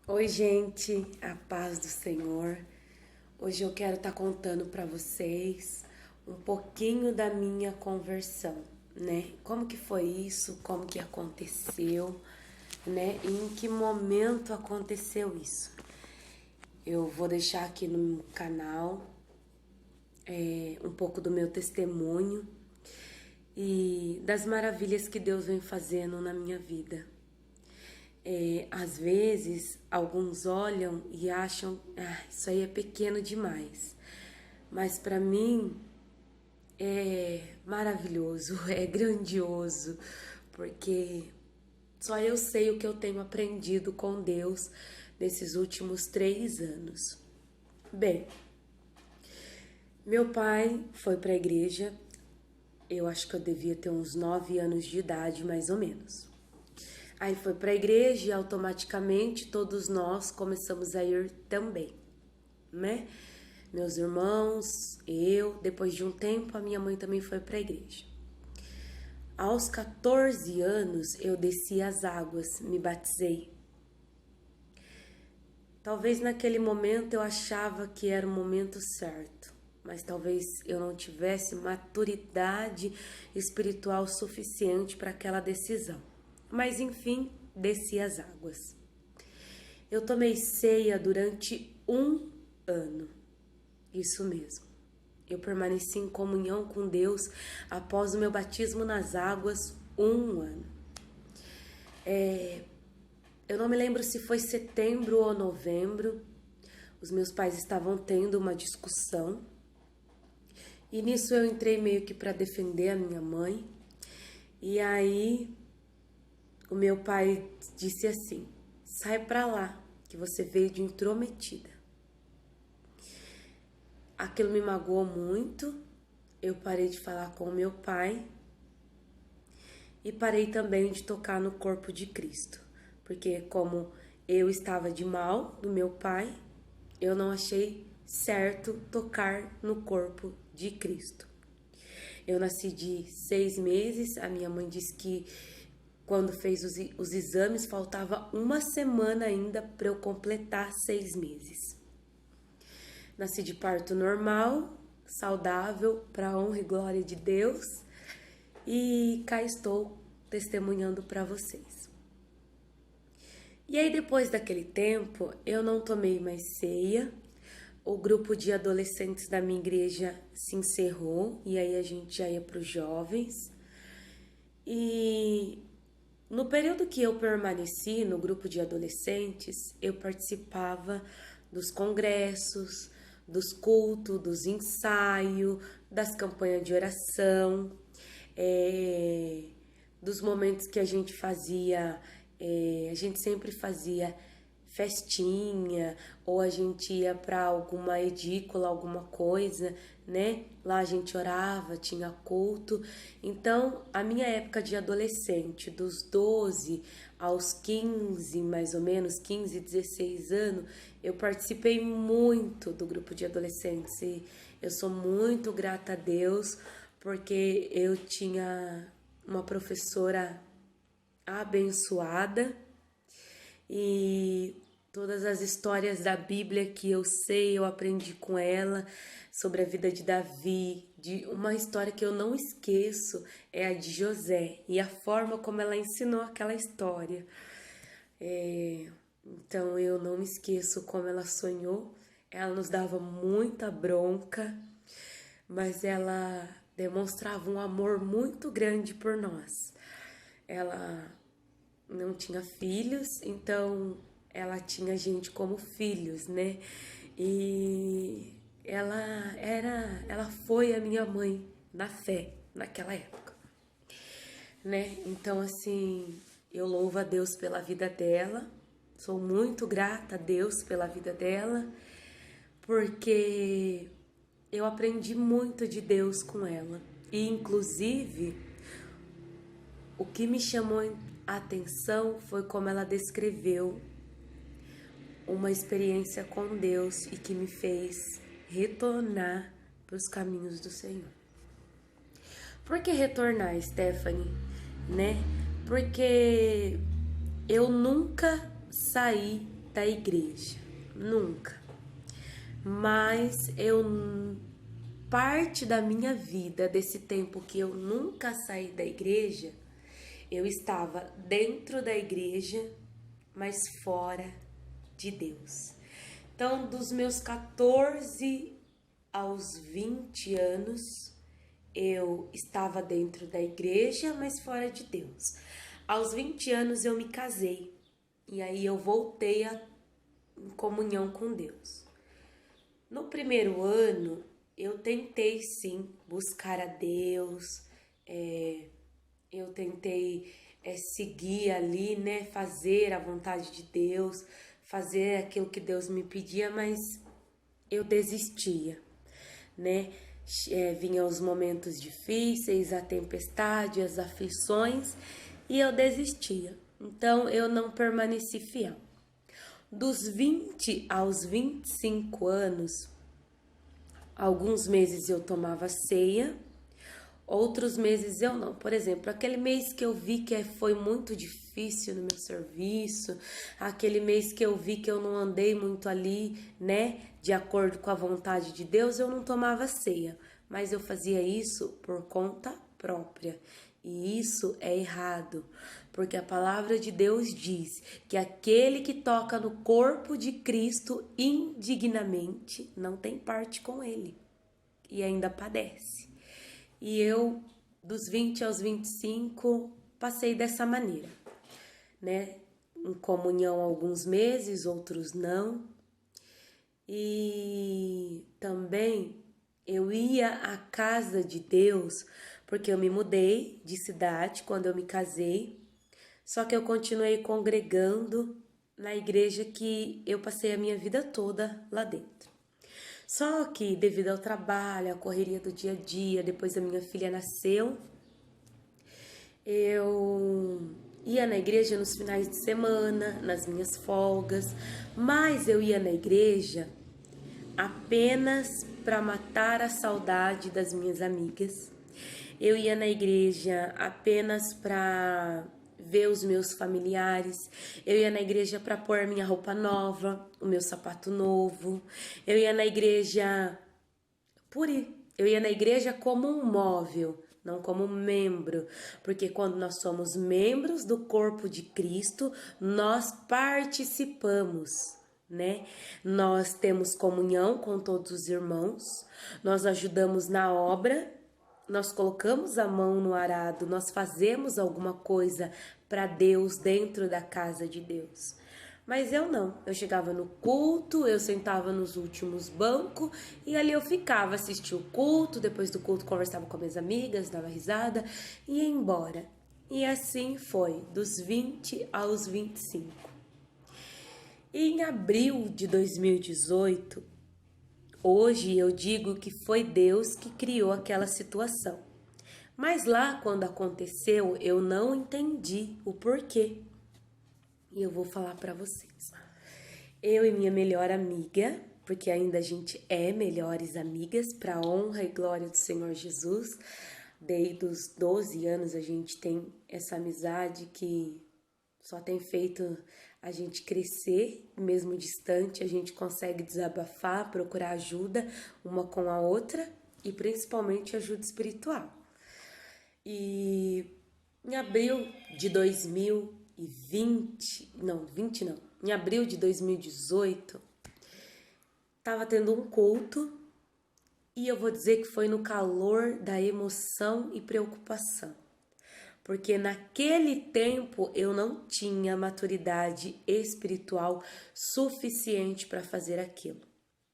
Oi, gente, a paz do Senhor. Hoje eu quero estar contando para vocês um pouquinho da minha conversão, né? Como que foi isso? Como que aconteceu, né? E em que momento aconteceu isso? Eu vou deixar aqui no canal um pouco do meu testemunho e das maravilhas que Deus vem fazendo na minha vida. Às vezes, alguns olham e acham, isso aí é pequeno demais. Mas para mim é maravilhoso, é grandioso, porque só eu sei o que eu tenho aprendido com Deus nesses últimos 3 anos. Bem, meu pai foi para a igreja, eu acho que eu devia ter uns 9 anos de idade, mais ou menos. Aí foi para a igreja e automaticamente todos nós começamos a ir também, né? Meus irmãos, eu, depois de um tempo a minha mãe também foi para a igreja. Aos 14 anos eu desci as águas, me batizei. Talvez naquele momento eu achava que era o momento certo, mas talvez eu não tivesse maturidade espiritual suficiente para aquela decisão. Mas enfim, desci as águas. Eu tomei ceia durante 1 ano, isso mesmo. Eu permaneci em comunhão com Deus após o meu batismo nas águas 1 ano. Eu não me lembro se foi setembro ou novembro. Os meus pais estavam tendo uma discussão. E nisso eu entrei meio que para defender a minha mãe. E aí o meu pai disse assim: sai pra lá, que você veio de intrometida. Aquilo me magoou muito. Eu parei de falar com o meu pai e parei também de tocar no corpo de Cristo, porque como eu estava de mal do meu pai, eu não achei certo tocar no corpo de Cristo. Eu nasci de 6 meses, a minha mãe disse que quando fez os exames faltava uma semana ainda para eu completar 6 meses. Nasci de parto normal, saudável, para a honra e glória de Deus, e cá estou testemunhando para vocês. E aí, depois daquele tempo, eu não tomei mais ceia. O grupo de adolescentes da minha igreja se encerrou e aí a gente já ia para os jovens. E no período que eu permaneci no grupo de adolescentes, eu participava dos congressos, dos cultos, dos ensaios, das campanhas de oração, dos momentos que a gente fazia, a gente sempre fazia festinha, ou a gente ia para alguma edícula, alguma coisa, né? Lá a gente orava, tinha culto. Então, a minha época de adolescente, dos 12 aos 15, mais ou menos, 15, 16 anos, eu participei muito do grupo de adolescentes e eu sou muito grata a Deus porque eu tinha uma professora abençoada e todas as histórias da Bíblia que eu sei, eu aprendi com ela sobre a vida de Davi, de uma história que eu não esqueço é a de José e a forma como ela ensinou aquela história. Então eu não me esqueço como ela sonhou. Ela nos dava muita bronca, mas ela demonstrava um amor muito grande por nós. Ela não tinha filhos, então ela tinha a gente como filhos, né? E ela foi a minha mãe na fé naquela época, né? Então assim, eu louvo a Deus pela vida dela. Sou muito grata a Deus pela vida dela, porque eu aprendi muito de Deus com ela. E inclusive o que me chamou a atenção foi como ela descreveu uma experiência com Deus e que me fez retornar para os caminhos do Senhor. Por que retornar, Stephanie? Né? Porque eu nunca saí da igreja, nunca. Mas parte da minha vida, desse tempo que eu nunca saí da igreja, eu estava dentro da igreja, mas fora de Deus. Então, dos meus 14 aos 20 anos, eu estava dentro da igreja, mas fora de Deus. Aos 20 anos eu me casei, e aí eu voltei em comunhão com Deus. No primeiro ano, eu tentei sim buscar a Deus, eu tentei seguir ali, né, fazer a vontade de Deus, fazer aquilo que Deus me pedia, mas eu desistia, né? Vinham os momentos difíceis, a tempestade, as aflições, e eu desistia. Então, eu não permaneci fiel. Dos 20 aos 25 anos, alguns meses eu tomava ceia, outros meses eu não. Por exemplo, aquele mês que eu vi que foi muito difícil no meu serviço, aquele mês que eu vi que eu não andei muito ali, né, de acordo com a vontade de Deus, eu não tomava ceia. Mas eu fazia isso por conta própria. E isso é errado, porque a palavra de Deus diz que aquele que toca no corpo de Cristo indignamente não tem parte com ele e ainda padece. E eu, dos 20 aos 25, passei dessa maneira, né? Em comunhão alguns meses, outros não. E também eu ia à casa de Deus, porque eu me mudei de cidade quando eu me casei, só que eu continuei congregando na igreja que eu passei a minha vida toda lá dentro. Só que devido ao trabalho, à correria do dia a dia, depois a minha filha nasceu, eu ia na igreja nos finais de semana, nas minhas folgas, mas eu ia na igreja apenas para matar a saudade das minhas amigas. Eu ia na igreja apenas para ver os meus familiares. Eu ia na igreja para pôr minha roupa nova, o meu sapato novo. Eu ia na igreja por ir. Eu ia na igreja como um móvel, não como membro, porque quando nós somos membros do corpo de Cristo, nós participamos, né? Nós temos comunhão com todos os irmãos, nós ajudamos na obra, nós colocamos a mão no arado, nós fazemos alguma coisa para Deus dentro da casa de Deus. Mas eu não, eu chegava no culto, eu sentava nos últimos bancos e ali eu ficava, assistia o culto, depois do culto conversava com minhas amigas, dava risada e ia embora. E assim foi, dos 20 aos 25. E em abril de 2018, hoje eu digo que foi Deus que criou aquela situação. Mas lá, quando aconteceu, eu não entendi o porquê. E eu vou falar para vocês. Eu e minha melhor amiga, porque ainda a gente é melhores amigas, para honra e glória do Senhor Jesus. Desde os 12 anos a gente tem essa amizade que só tem feito a gente crescer, mesmo distante, a gente consegue desabafar, procurar ajuda uma com a outra e principalmente ajuda espiritual. E em abril de 2020, em abril de 2018, tava tendo um culto e eu vou dizer que foi no calor da emoção e preocupação. Porque naquele tempo eu não tinha maturidade espiritual suficiente para fazer aquilo.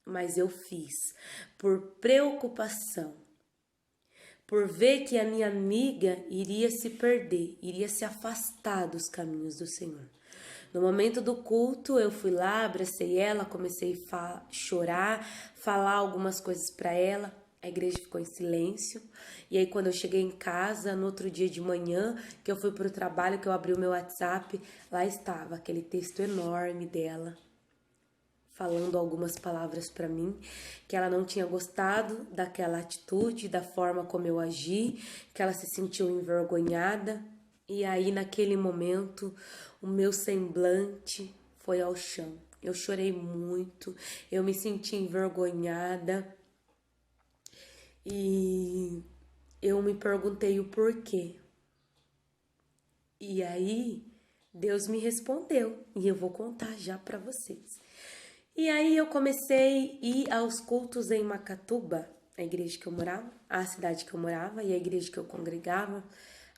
Mas eu fiz por preocupação, por ver que a minha amiga iria se perder, iria se afastar dos caminhos do Senhor. No momento do culto, eu fui lá, abracei ela, comecei a chorar, falar algumas coisas para ela. A igreja ficou em silêncio. E aí, quando eu cheguei em casa, no outro dia de manhã, que eu fui para o trabalho, que eu abri o meu WhatsApp, lá estava aquele texto enorme dela, falando algumas palavras para mim, que ela não tinha gostado daquela atitude, da forma como eu agi, que ela se sentiu envergonhada. E aí, naquele momento, o meu semblante foi ao chão. Eu chorei muito, eu me senti envergonhada e eu me perguntei o porquê. E aí Deus me respondeu e eu vou contar já para vocês. E aí eu comecei a ir aos cultos em Macatuba, a igreja que eu morava, a cidade que eu morava e a igreja que eu congregava,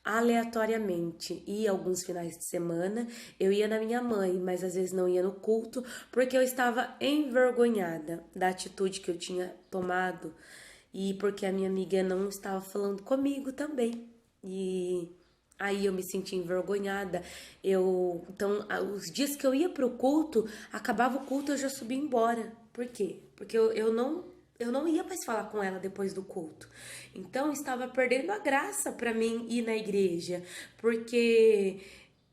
aleatoriamente. E alguns finais de semana eu ia na minha mãe, mas às vezes não ia no culto, porque eu estava envergonhada da atitude que eu tinha tomado e porque a minha amiga não estava falando comigo também. E aí eu me senti envergonhada. Então, os dias que eu ia pro culto, acabava o culto, eu já subia embora. Por quê? Porque eu não ia mais falar com ela depois do culto. Então, estava perdendo a graça para mim ir na igreja, porque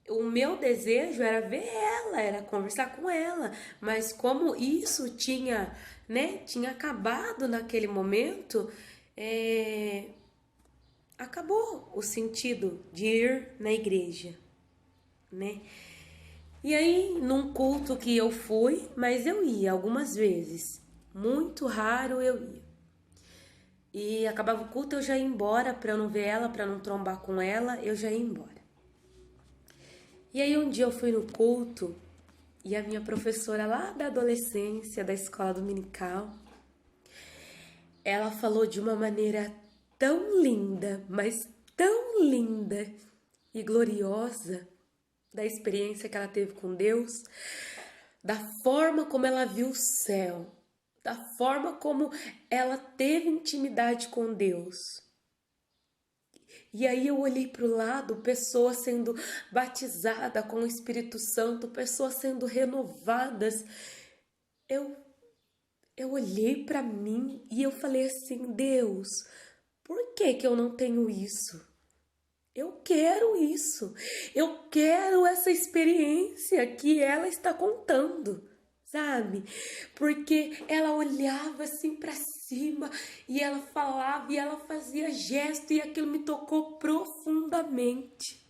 o meu desejo era ver ela, era conversar com ela, mas como isso tinha acabado naquele momento, acabou o sentido de ir na igreja, né? E aí, num culto que eu fui, mas eu ia algumas vezes, muito raro eu ia. E acabava o culto, eu já ia embora pra eu não ver ela, pra não trombar com ela, eu já ia embora. E aí um dia eu fui no culto e a minha professora lá da adolescência, da escola dominical, ela falou de uma maneira tão linda, mas tão linda e gloriosa da experiência que ela teve com Deus, da forma como ela viu o céu, da forma como ela teve intimidade com Deus. E aí eu olhei para o lado, pessoas sendo batizadas com o Espírito Santo, pessoas sendo renovadas. Eu olhei para mim e eu falei assim, Deus, por que que eu não tenho isso? Eu quero isso. Eu quero essa experiência que ela está contando, sabe? Porque ela olhava assim para cima e ela falava e ela fazia gesto e aquilo me tocou profundamente.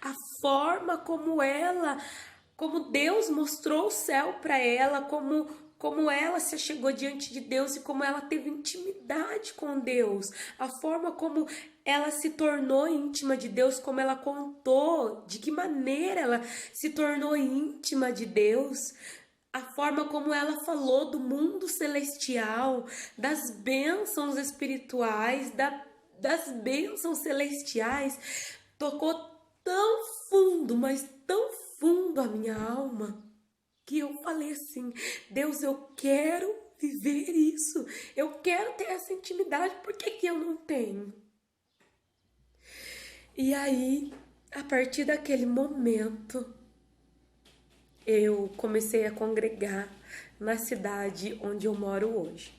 A forma como Deus mostrou o céu para ela, como ela se chegou diante de Deus e como ela teve intimidade com Deus, a forma como ela se tornou íntima de Deus, como ela contou, de que maneira ela se tornou íntima de Deus, a forma como ela falou do mundo celestial, das bênçãos espirituais, das bênçãos celestiais, tocou tão fundo, mas tão fundo a minha alma, que eu falei assim, Deus, eu quero viver isso, eu quero ter essa intimidade, por que que eu não tenho? E aí, a partir daquele momento, eu comecei a congregar na cidade onde eu moro hoje.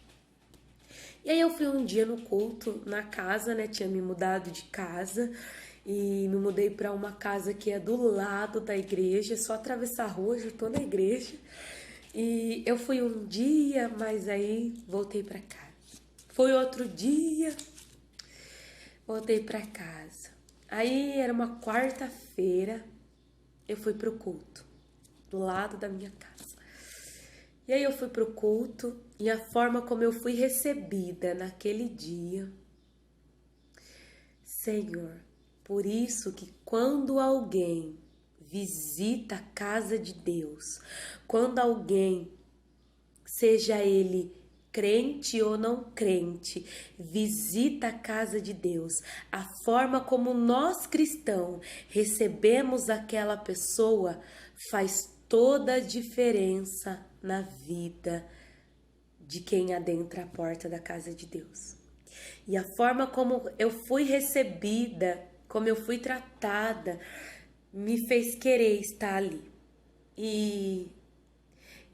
E aí eu fui um dia no culto, na casa, né, tinha me mudado de casa, e me mudei para uma casa que é do lado da igreja, só atravessar a rua, já tô na igreja. E eu fui um dia, mas aí voltei para casa. Foi outro dia, voltei para casa. Aí era uma quarta-feira, eu fui pro culto, do lado da minha casa. E aí eu fui pro culto e a forma como eu fui recebida naquele dia, Senhor, por isso que quando alguém visita a casa de Deus, quando alguém, seja ele crente ou não crente, visita a casa de Deus, a forma como nós cristãos recebemos aquela pessoa faz toda a diferença na vida de quem adentra a porta da casa de Deus. E a forma como eu fui recebida, como eu fui tratada, me fez querer estar ali. E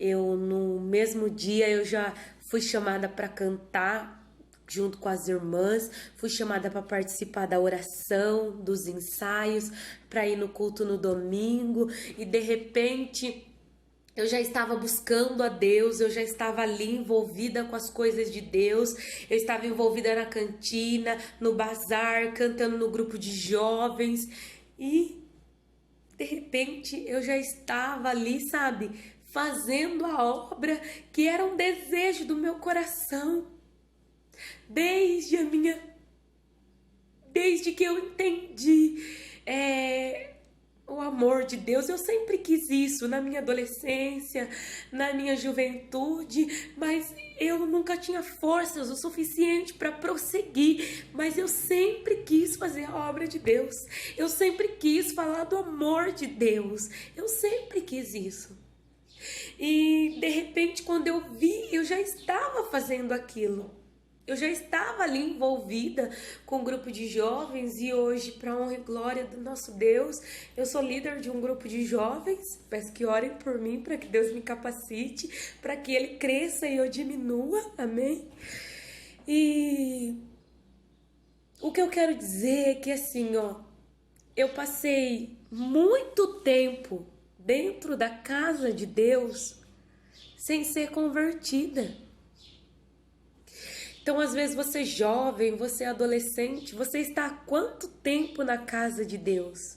eu, no mesmo dia, eu já fui chamada para cantar junto com as irmãs, fui chamada para participar da oração, dos ensaios, para ir no culto no domingo, e de repente eu já estava buscando a Deus, eu já estava ali envolvida com as coisas de Deus, eu estava envolvida na cantina, no bazar, cantando no grupo de jovens, e de repente eu já estava ali, sabe, fazendo a obra que era um desejo do meu coração. Desde que eu entendi o amor de Deus, eu sempre quis isso na minha adolescência, na minha juventude, mas eu nunca tinha forças o suficiente para prosseguir, mas eu sempre quis fazer a obra de Deus, eu sempre quis falar do amor de Deus, eu sempre quis isso. E de repente, quando eu vi, eu já estava fazendo aquilo. Eu já estava ali envolvida com um grupo de jovens e hoje, para honra e glória do nosso Deus, eu sou líder de um grupo de jovens. Peço que orem por mim para que Deus me capacite, para que Ele cresça e eu diminua, amém? E o que eu quero dizer é que assim, eu passei muito tempo dentro da casa de Deus sem ser convertida. Então, às vezes, você é jovem, você é adolescente, você está há quanto tempo na casa de Deus?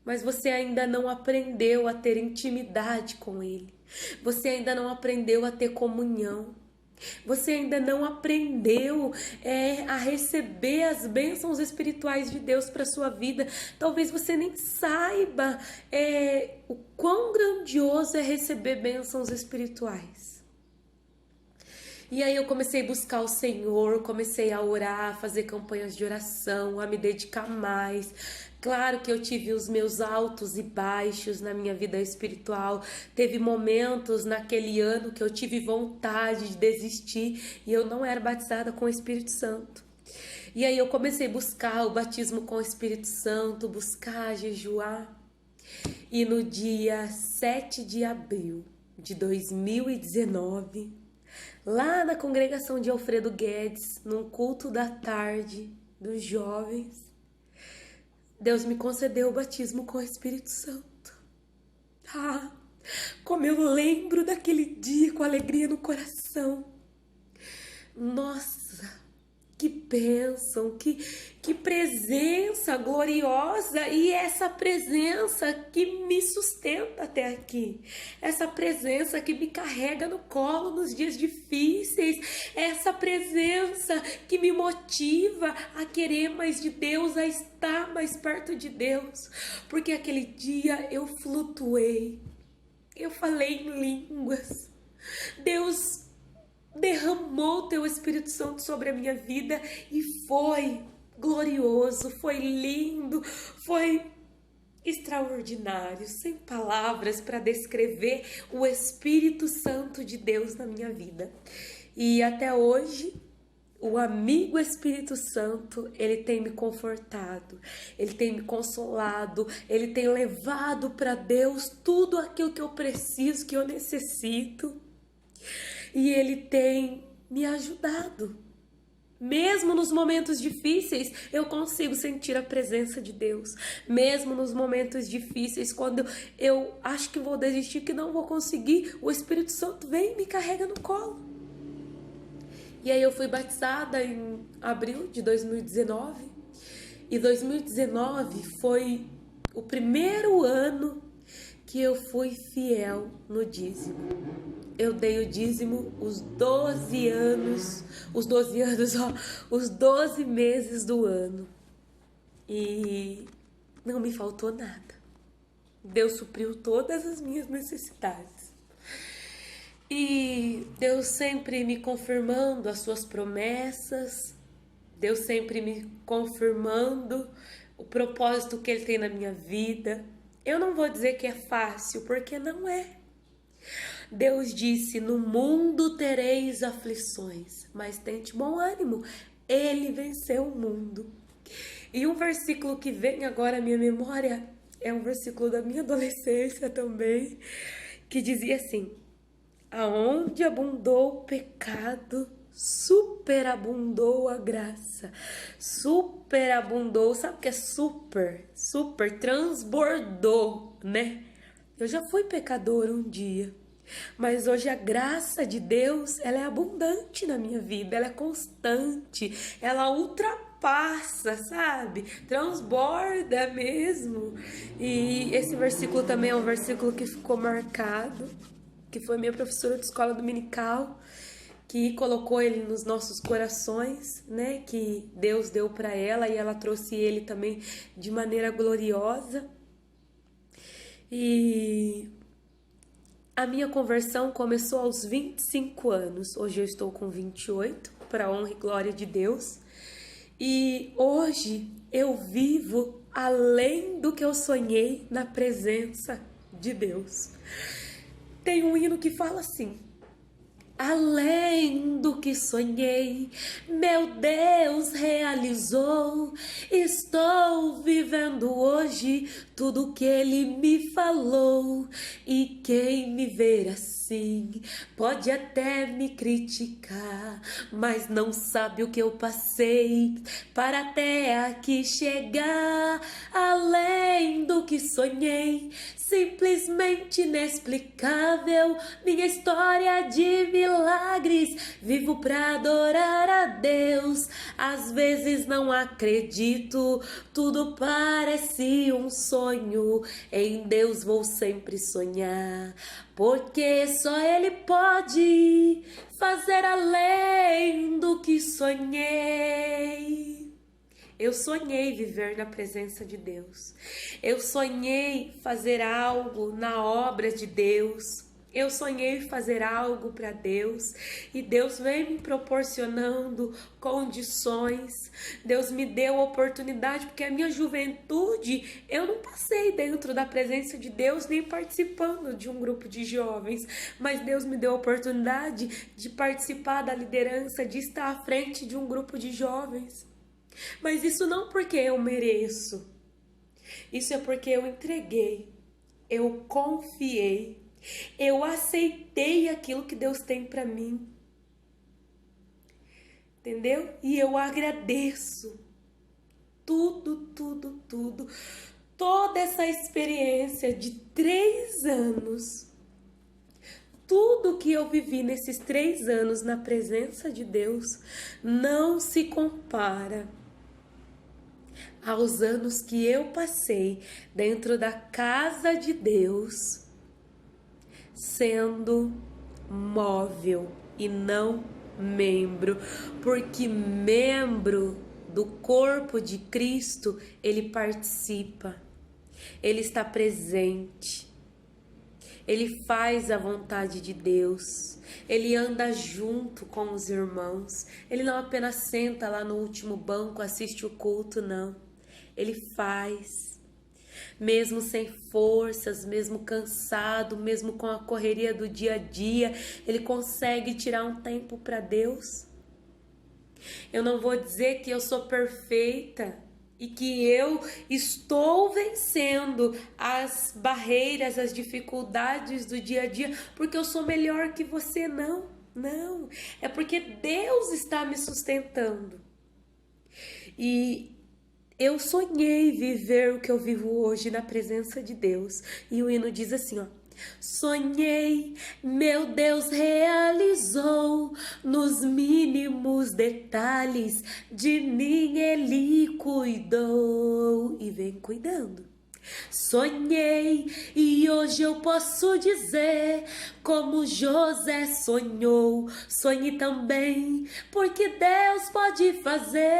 Mas você ainda não aprendeu a ter intimidade com Ele. Você ainda não aprendeu a ter comunhão. Você ainda não aprendeu a receber as bênçãos espirituais de Deus para a sua vida. Talvez você nem saiba o quão grandioso é receber bênçãos espirituais. E aí eu comecei a buscar o Senhor, comecei a orar, a fazer campanhas de oração, a me dedicar mais. Claro que eu tive os meus altos e baixos na minha vida espiritual. Teve momentos naquele ano que eu tive vontade de desistir e eu não era batizada com o Espírito Santo. E aí eu comecei a buscar o batismo com o Espírito Santo, buscar, jejuar. E no dia 7 de abril de 2019... lá na congregação de Alfredo Guedes, num culto da tarde dos jovens, Deus me concedeu o batismo com o Espírito Santo. Como eu lembro daquele dia com alegria no coração. Nossa, que bênção, que presença gloriosa, e essa presença que me sustenta até aqui, essa presença que me carrega no colo nos dias difíceis, essa presença que me motiva a querer mais de Deus, a estar mais perto de Deus, porque aquele dia eu flutuei, eu falei em línguas, Deus derramou o teu Espírito Santo sobre a minha vida e foi glorioso, foi lindo, foi extraordinário, sem palavras para descrever o Espírito Santo de Deus na minha vida. E até hoje, o amigo Espírito Santo, ele tem me confortado, ele tem me consolado, ele tem levado para Deus tudo aquilo que eu preciso, que eu necessito. E ele tem me ajudado. Mesmo nos momentos difíceis, eu consigo sentir a presença de Deus. Mesmo nos momentos difíceis, quando eu acho que vou desistir, que não vou conseguir, o Espírito Santo vem e me carrega no colo. E aí eu fui batizada em abril de 2019. E 2019 foi o primeiro ano que eu fui fiel no dízimo. Eu dei o dízimo os 12 meses do ano. E não me faltou nada. Deus supriu todas as minhas necessidades. E Deus sempre me confirmando as suas promessas. Deus sempre me confirmando o propósito que Ele tem na minha vida. Eu não vou dizer que é fácil, porque não é. Deus disse: no mundo tereis aflições, mas tente bom ânimo, Ele venceu o mundo. E um versículo que vem agora à minha memória é um versículo da minha adolescência também, que dizia assim: aonde abundou o pecado, superabundou a graça. Superabundou, sabe o que é super? Super, transbordou, né? Eu já fui pecadora um dia, mas hoje a graça de Deus, ela é abundante na minha vida, ela é constante, ela ultrapassa passa, sabe? Transborda mesmo. E esse versículo também é um versículo que ficou marcado, que foi minha professora de escola dominical, que colocou ele nos nossos corações, né? Que Deus deu para ela e ela trouxe ele também de maneira gloriosa. E a minha conversão começou aos 25 anos. Hoje eu estou com 28, para a honra e glória de Deus. E hoje eu vivo além do que eu sonhei na presença de Deus. Tem um hino que fala assim: além do que sonhei, meu Deus realizou. Estou vivendo hoje tudo que Ele me falou. E quem me ver assim pode até me criticar, mas não sabe o que eu passei para até aqui chegar. Além do que sonhei, simplesmente inexplicável, minha história de milagres, vivo pra adorar a Deus. Às vezes não acredito, tudo parece um sonho, em Deus vou sempre sonhar, porque só Ele pode fazer além do que sonhei. Eu sonhei viver na presença de Deus. Eu sonhei fazer algo na obra de Deus. Eu sonhei fazer algo para Deus. E Deus vem me proporcionando condições. Deus me deu oportunidade, porque a minha juventude eu não passei dentro da presença de Deus, nem participando de um grupo de jovens. Mas Deus me deu a oportunidade de participar da liderança, de estar à frente de um grupo de jovens. Mas isso não porque eu mereço, isso é porque eu entreguei, eu confiei, eu aceitei aquilo que Deus tem para mim, entendeu? E eu agradeço tudo, toda essa experiência de 3 anos, tudo que eu vivi nesses 3 anos na presença de Deus não se compara aos anos que eu passei dentro da casa de Deus, sendo móvel e não membro, porque membro do corpo de Cristo, ele participa, ele está presente, ele faz a vontade de Deus, ele anda junto com os irmãos, ele não apenas senta lá no último banco, assiste o culto, não. Ele faz, mesmo sem forças, mesmo cansado, mesmo com a correria do dia a dia, ele consegue tirar um tempo para Deus. Eu não vou dizer que eu sou perfeita e que eu estou vencendo as barreiras, as dificuldades do dia a dia, porque eu sou melhor que você, não. Não, é porque Deus está me sustentando. E eu sonhei viver o que eu vivo hoje na presença de Deus. E o hino diz assim, ó: sonhei, meu Deus realizou, nos mínimos detalhes de mim Ele cuidou e vem cuidando. Sonhei e hoje eu posso dizer, como José sonhou, sonhe também, porque Deus pode fazer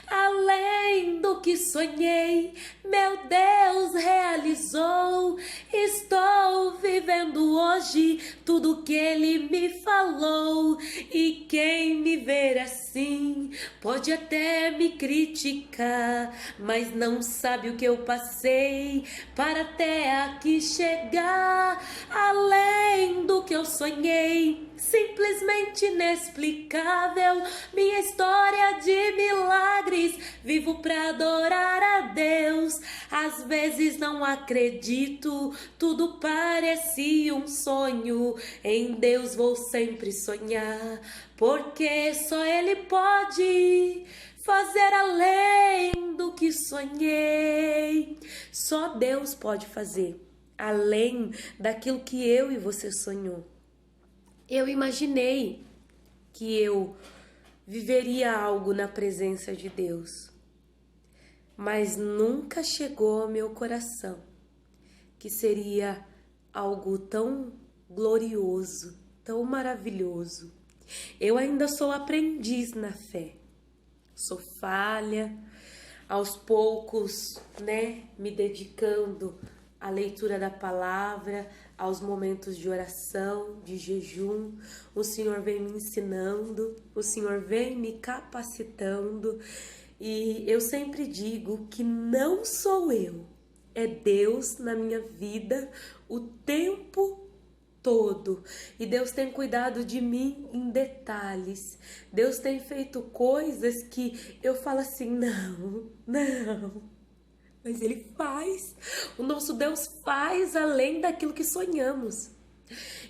além do que sonhei, meu Deus realizou. Estou vivendo hoje tudo que Ele me falou, e quem me ver assim pode até me criticar, mas não sabe o que eu passei para até aqui chegar. Além do que eu sonhei, simplesmente inexplicável, minha história de milagres, vivo pra adorar a Deus. Às vezes não acredito, tudo parecia um sonho, em Deus vou sempre sonhar, porque só Ele pode fazer além do que sonhei. Só Deus pode fazer além daquilo que eu e você sonhou. Eu imaginei que eu viveria algo na presença de Deus, mas nunca chegou ao meu coração que seria algo tão glorioso, tão maravilhoso. Eu ainda sou aprendiz na fé, sou falha, aos poucos, né, me dedicando à leitura da palavra, aos momentos de oração, de jejum. O Senhor vem me ensinando, o Senhor vem me capacitando, e eu sempre digo que não sou eu, é Deus na minha vida o tempo todo. E Deus tem cuidado de mim em detalhes. Deus tem feito coisas que eu falo assim, não, mas Ele faz. O nosso Deus faz além daquilo que sonhamos.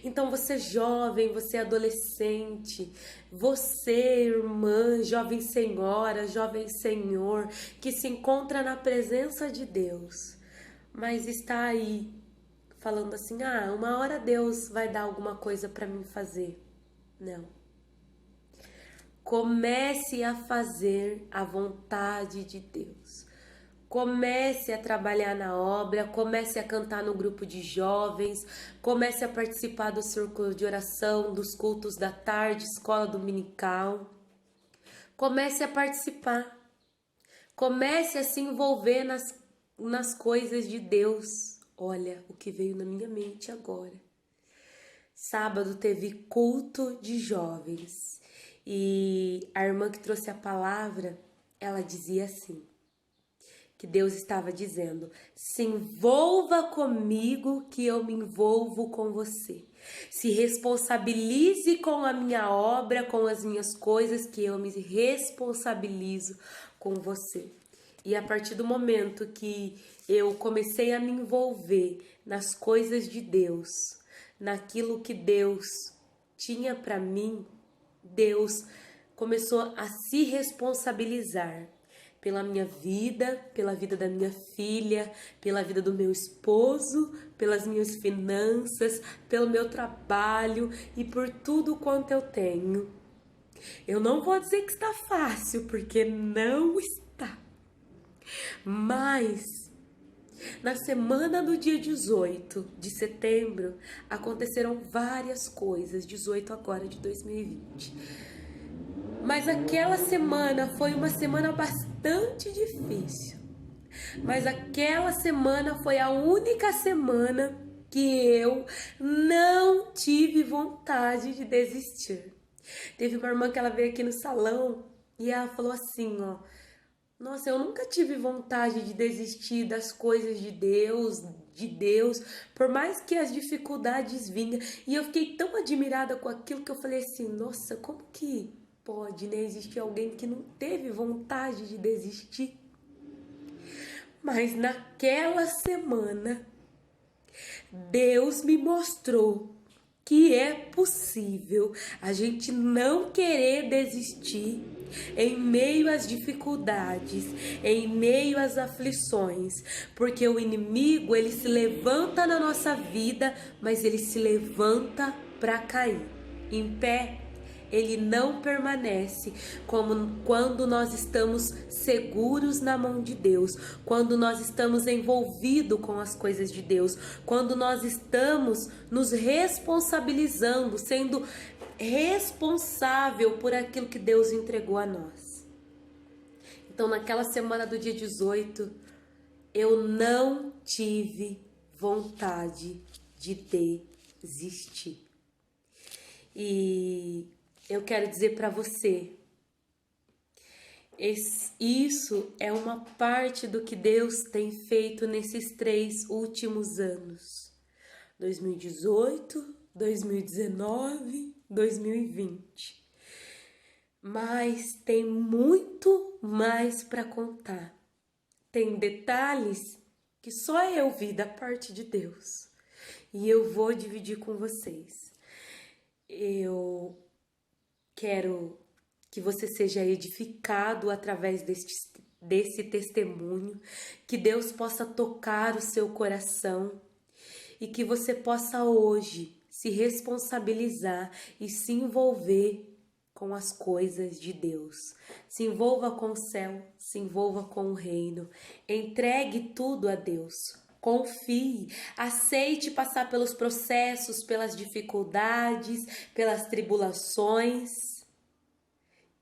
Então você jovem, você adolescente, você irmã, jovem senhora, jovem senhor, que se encontra na presença de Deus, mas está aí falando assim, uma hora Deus vai dar alguma coisa para mim fazer. Não. Comece a fazer a vontade de Deus. Comece a trabalhar na obra, comece a cantar no grupo de jovens, comece a participar do círculo de oração, dos cultos da tarde, escola dominical. Comece a participar. Comece a se envolver nas coisas de Deus. Olha o que veio na minha mente agora. Sábado teve culto de jovens e a irmã que trouxe a palavra, ela dizia assim, que Deus estava dizendo, se envolva comigo que eu me envolvo com você. Se responsabilize com a minha obra, com as minhas coisas, que eu me responsabilizo com você. E a partir do momento que eu comecei a me envolver nas coisas de Deus, naquilo que Deus tinha para mim, Deus começou a se responsabilizar pela minha vida, pela vida da minha filha, pela vida do meu esposo, pelas minhas finanças, pelo meu trabalho e por tudo quanto eu tenho. Eu não vou dizer que está fácil, porque não está. Mas na semana do dia 18 de setembro aconteceram várias coisas, 18 agora de 2020. Mas aquela semana foi uma semana bastante difícil. Mas aquela semana foi a única semana que eu não tive vontade de desistir. Teve uma irmã que ela veio aqui no salão e ela falou assim, nossa, eu nunca tive vontade de desistir das coisas de Deus, por mais que as dificuldades vinham. E eu fiquei tão admirada com aquilo que eu falei assim, nossa, como que pode, né, existir alguém que não teve vontade de desistir? Mas naquela semana, Deus me mostrou que é possível a gente não querer desistir em meio às dificuldades, em meio às aflições, porque o inimigo, ele se levanta na nossa vida, mas ele se levanta para cair. Em pé, ele não permanece, como quando nós estamos seguros na mão de Deus, quando nós estamos envolvidos com as coisas de Deus, quando nós estamos nos responsabilizando, sendo responsável por aquilo que Deus entregou a nós. Então, naquela semana do dia 18, eu não tive vontade de desistir. E eu quero dizer para você, isso é uma parte do que Deus tem feito nesses 3 últimos anos. 2018, 2019, 2020. Mas tem muito mais para contar. Tem detalhes que só eu vi da parte de Deus. E eu vou dividir com vocês. Eu quero que você seja edificado através desse testemunho, que Deus possa tocar o seu coração e que você possa hoje se responsabilizar e se envolver com as coisas de Deus. Se envolva com o céu, se envolva com o reino. Entregue tudo a Deus. Confie, aceite passar pelos processos, pelas dificuldades, pelas tribulações,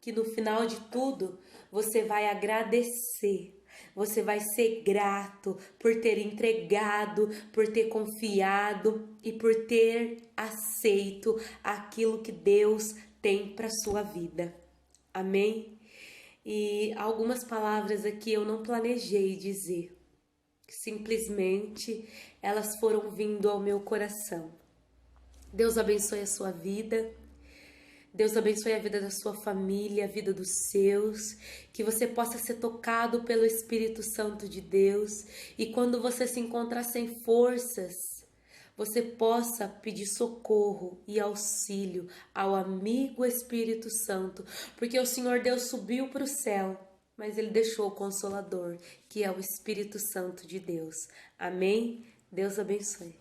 que no final de tudo você vai agradecer. Você vai ser grato por ter entregado, por ter confiado e por ter aceito aquilo que Deus tem para sua vida. Amém? E algumas palavras aqui eu não planejei dizer. Simplesmente elas foram vindo ao meu coração. Deus abençoe a sua vida. Deus abençoe a vida da sua família, a vida dos seus, que você possa ser tocado pelo Espírito Santo de Deus e quando você se encontrar sem forças, você possa pedir socorro e auxílio ao amigo Espírito Santo, porque o Senhor Deus subiu para o céu, mas Ele deixou o Consolador, que é o Espírito Santo de Deus. Amém? Deus abençoe.